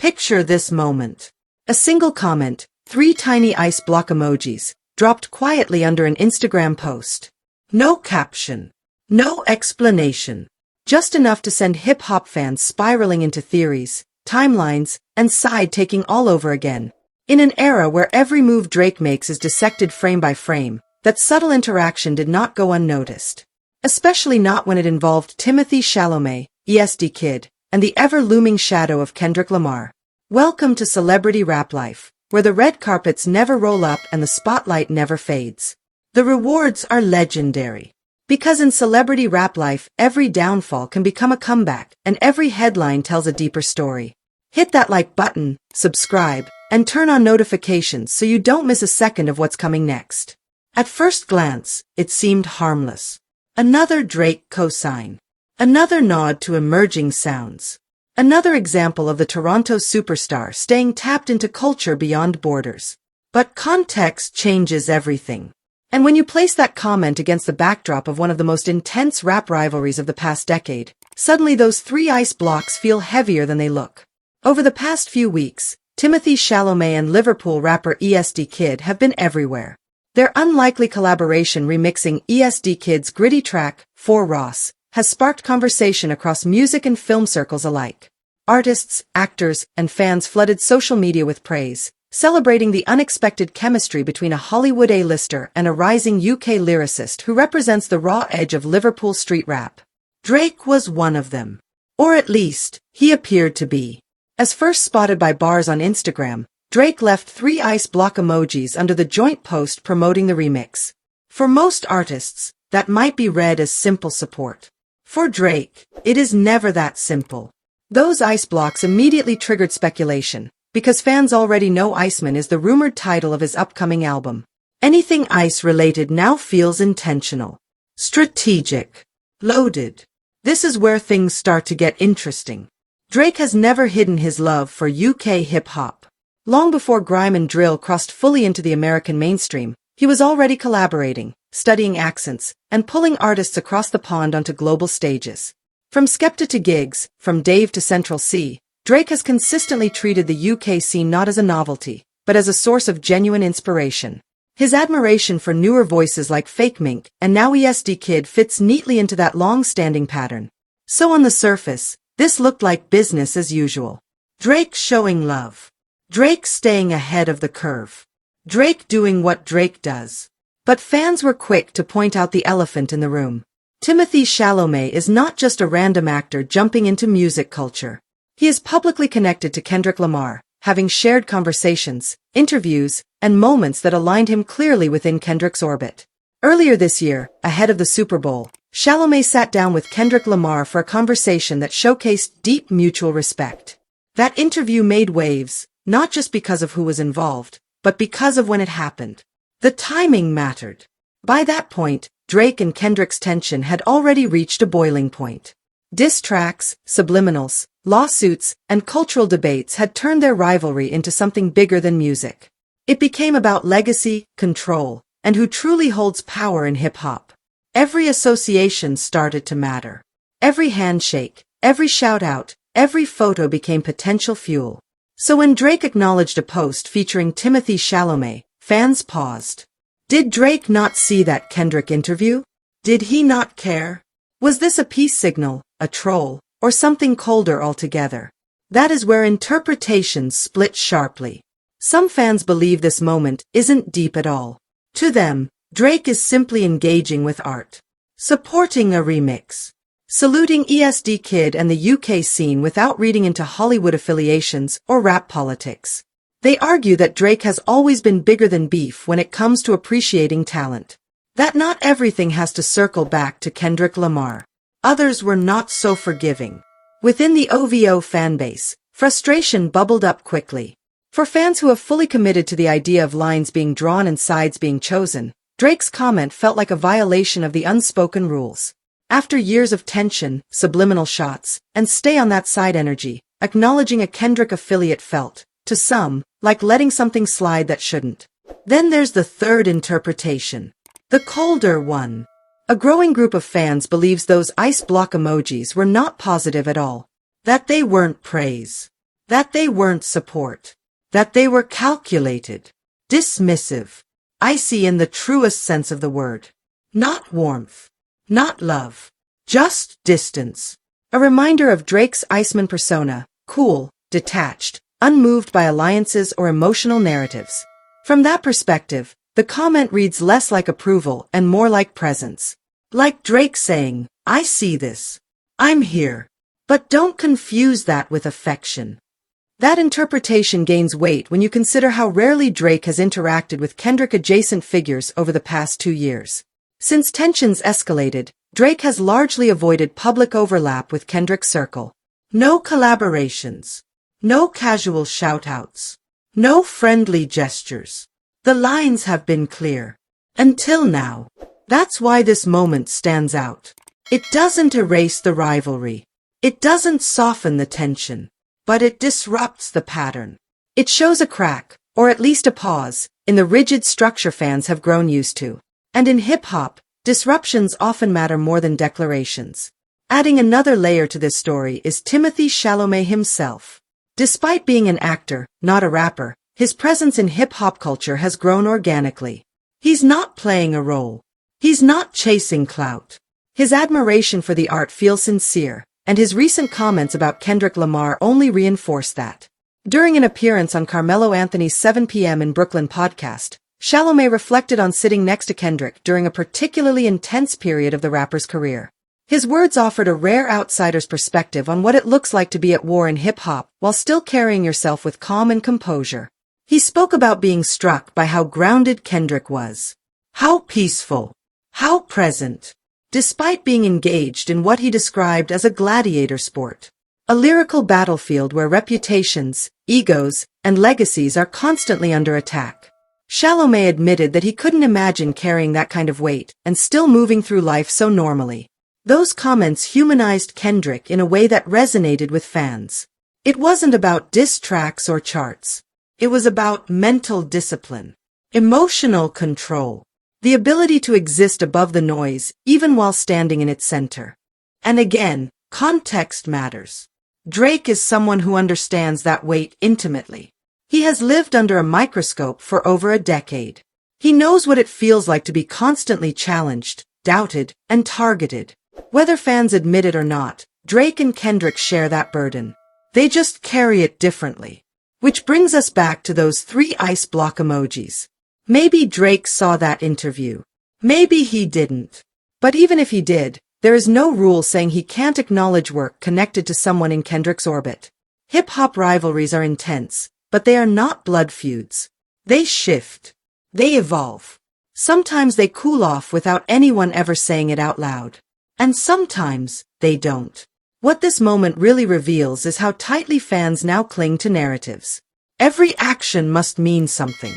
Picture this moment. A single comment, 3 tiny ice block emojis, dropped quietly under an Instagram post. No caption. No explanation. Just enough to send hip-hop fans spiraling into theories, timelines, and side-taking all over again. In an era where every move Drake makes is dissected frame by frame, that subtle interaction did not go unnoticed. Especially not when it involved Timothée Chalamet, EsDeeKid, and the ever-looming shadow of Kendrick Lamar. Welcome to celebrity rap life, where the red carpets never roll up and the spotlight never fades. The rewards are legendary. Because in celebrity rap life, every downfall can become a comeback, and every headline tells a deeper story. Hit that like button, subscribe, and turn on notifications so you don't miss a second of what's coming next. At first glance, it seemed harmless. Another Drake cosign. Another nod to emerging sounds. Another example of the Toronto superstar staying tapped into culture beyond borders. But context changes everything. And when you place that comment against the backdrop of one of the most intense rap rivalries of the past decade, suddenly those 3 ice blocks feel heavier than they look. Over the past few weeks, Timothée Chalamet and Liverpool rapper EsDeeKid have been everywhere. Their unlikely collaboration remixing EsDeeKid's gritty track, For Ross, has sparked conversation across music and film circles alike. Artists, actors, and fans flooded social media with praise, celebrating the unexpected chemistry between a Hollywood A-lister and a rising UK lyricist who represents the raw edge of Liverpool street rap. Drake was one of them. Or at least, he appeared to be. As first spotted by Bars on Instagram, Drake left 3 ice block emojis under the joint post promoting the remix. For most artists, that might be read as simple support. For Drake, it is never that simple. Those ice blocks immediately triggered speculation, because fans already know ICEMAN is the rumored title of his upcoming album. Anything ice-related now feels intentional. Strategic. Loaded. This is where things start to get interesting. Drake has never hidden his love for UK hip-hop. Long before grime and drill crossed fully into the American mainstream, he was already collaborating, studying accents, and pulling artists across the pond onto global stages. From Skepta to Gigs, from Dave to Central C, Drake has consistently treated the UK scene not as a novelty, but as a source of genuine inspiration. His admiration for newer voices like Fake Mink and now EsDeeKid fits neatly into that long-standing pattern. So on the surface, this looked like business as usual. Drake showing love. Drake staying ahead of the curve. Drake doing what Drake does. But fans were quick to point out the elephant in the room. Timothée Chalamet is not just a random actor jumping into music culture. He is publicly connected to Kendrick Lamar, having shared conversations, interviews, and moments that aligned him clearly within Kendrick's orbit. Earlier this year, ahead of the Super Bowl, Chalamet sat down with Kendrick Lamar for a conversation that showcased deep mutual respect. That interview made waves, not just because of who was involved, but because of when it happened. The timing mattered. By that point, Drake and Kendrick's tension had already reached a boiling point. Diss tracks, subliminals, lawsuits, and cultural debates had turned their rivalry into something bigger than music. It became about legacy, control, and who truly holds power in hip-hop. Every association started to matter. Every handshake, every shout-out, every photo became potential fuel. So when Drake acknowledged a post featuring Timothée Chalamet, fans paused. Did Drake not see that Kendrick interview? Did he not care? Was this a peace signal, a troll, or something colder altogether? That is where interpretations split sharply. Some fans believe this moment isn't deep at all. To them, Drake is simply engaging with art. Supporting a remix. Saluting EsDeeKid and the UK scene without reading into Hollywood affiliations or rap politics. They argue that Drake has always been bigger than beef when it comes to appreciating talent. That not everything has to circle back to Kendrick Lamar. Others were not so forgiving. Within the OVO fanbase, frustration bubbled up quickly. For fans who have fully committed to the idea of lines being drawn and sides being chosen, Drake's comment felt like a violation of the unspoken rules. After years of tension, subliminal shots, and stay-on-that-side energy, acknowledging a Kendrick affiliate felt, to some, like letting something slide that shouldn't. Then there's the third interpretation. The colder one. A growing group of fans believes those ice block emojis were not positive at all. That they weren't praise. That they weren't support. That they were calculated. Dismissive. Icy in the truest sense of the word. Not warmth. Not love. Just distance. A reminder of Drake's ICEMAN persona, cool, detached, unmoved by alliances or emotional narratives. From that perspective, the comment reads less like approval and more like presence. Like Drake saying, I see this. I'm here. But don't confuse that with affection. That interpretation gains weight when you consider how rarely Drake has interacted with Kendrick-adjacent figures over the past 2 years. Since tensions escalated, Drake has largely avoided public overlap with Kendrick's circle. No collaborations. No casual shout-outs. No friendly gestures. The lines have been clear. Until now. That's why this moment stands out. It doesn't erase the rivalry. It doesn't soften the tension. But it disrupts the pattern. It shows a crack, or at least a pause, in the rigid structure fans have grown used to. And in hip-hop, disruptions often matter more than declarations. Adding another layer to this story is Timothée Chalamet himself. Despite being an actor, not a rapper, his presence in hip-hop culture has grown organically. He's not playing a role. He's not chasing clout. His admiration for the art feels sincere, and his recent comments about Kendrick Lamar only reinforce that. During an appearance on Carmelo Anthony's 7 p.m. in Brooklyn podcast, Chalamet reflected on sitting next to Kendrick during a particularly intense period of the rapper's career. His words offered a rare outsider's perspective on what it looks like to be at war in hip-hop while still carrying yourself with calm and composure. He spoke about being struck by how grounded Kendrick was. How peaceful. How present. Despite being engaged in what he described as a gladiator sport. A lyrical battlefield where reputations, egos, and legacies are constantly under attack. Chalamet admitted that he couldn't imagine carrying that kind of weight and still moving through life so normally. Those comments humanized Kendrick in a way that resonated with fans. It wasn't about diss tracks or charts. It was about mental discipline, emotional control, the ability to exist above the noise even while standing in its center. And again, context matters. Drake is someone who understands that weight intimately. He has lived under a microscope for over a decade. He knows what it feels like to be constantly challenged, doubted, and targeted. Whether fans admit it or not, Drake and Kendrick share that burden. They just carry it differently. Which brings us back to those 3 ice block emojis. Maybe Drake saw that interview. Maybe he didn't. But even if he did, there is no rule saying he can't acknowledge work connected to someone in Kendrick's orbit. Hip-hop rivalries are intense, but they are not blood feuds. They shift. They evolve. Sometimes they cool off without anyone ever saying it out loud. And sometimes they don't. What this moment really reveals is how tightly fans now cling to narratives. Every action must mean something.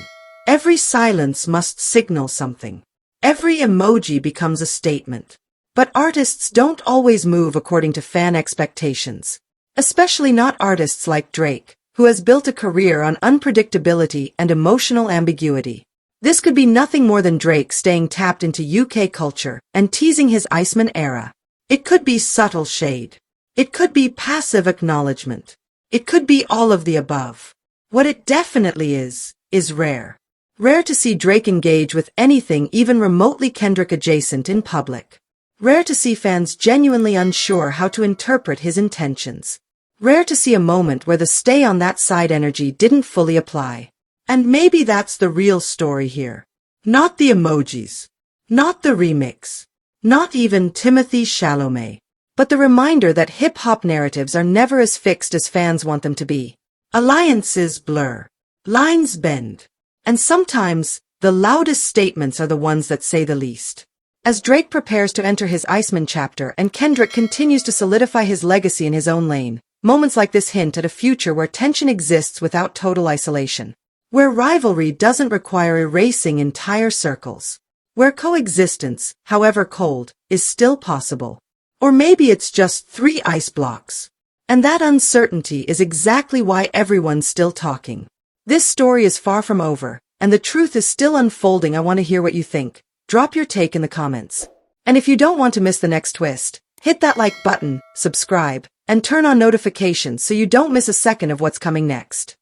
Every silence must signal something. Every emoji becomes a statement. But artists don't always move according to fan expectations. Especially not artists like Drake, who has built a career on unpredictability and emotional ambiguity. This could be nothing more than Drake staying tapped into UK culture and teasing his ICEMAN era. It could be subtle shade. It could be passive acknowledgement. It could be all of the above. What it definitely is rare. Rare to see Drake engage with anything even remotely Kendrick adjacent in public. Rare to see fans genuinely unsure how to interpret his intentions. Rare to see a moment where the stay on that side energy didn't fully apply. And maybe that's the real story here. Not the emojis. Not the remix. Not even Timothée Chalamet. But the reminder that hip-hop narratives are never as fixed as fans want them to be. Alliances blur. Lines bend. And sometimes, the loudest statements are the ones that say the least. As Drake prepares to enter his ICEMAN chapter and Kendrick continues to solidify his legacy in his own lane, moments like this hint at a future where tension exists without total isolation. Where rivalry doesn't require erasing entire circles. Where coexistence, however cold, is still possible. Or maybe it's just 3 ice blocks. And that uncertainty is exactly why everyone's still talking. This story is far from over, and the truth is still unfolding. I want to hear what you think. Drop your take in the comments. And if you don't want to miss the next twist, Hit that like button, subscribe, and turn on notifications so you don't miss a second of what's coming next.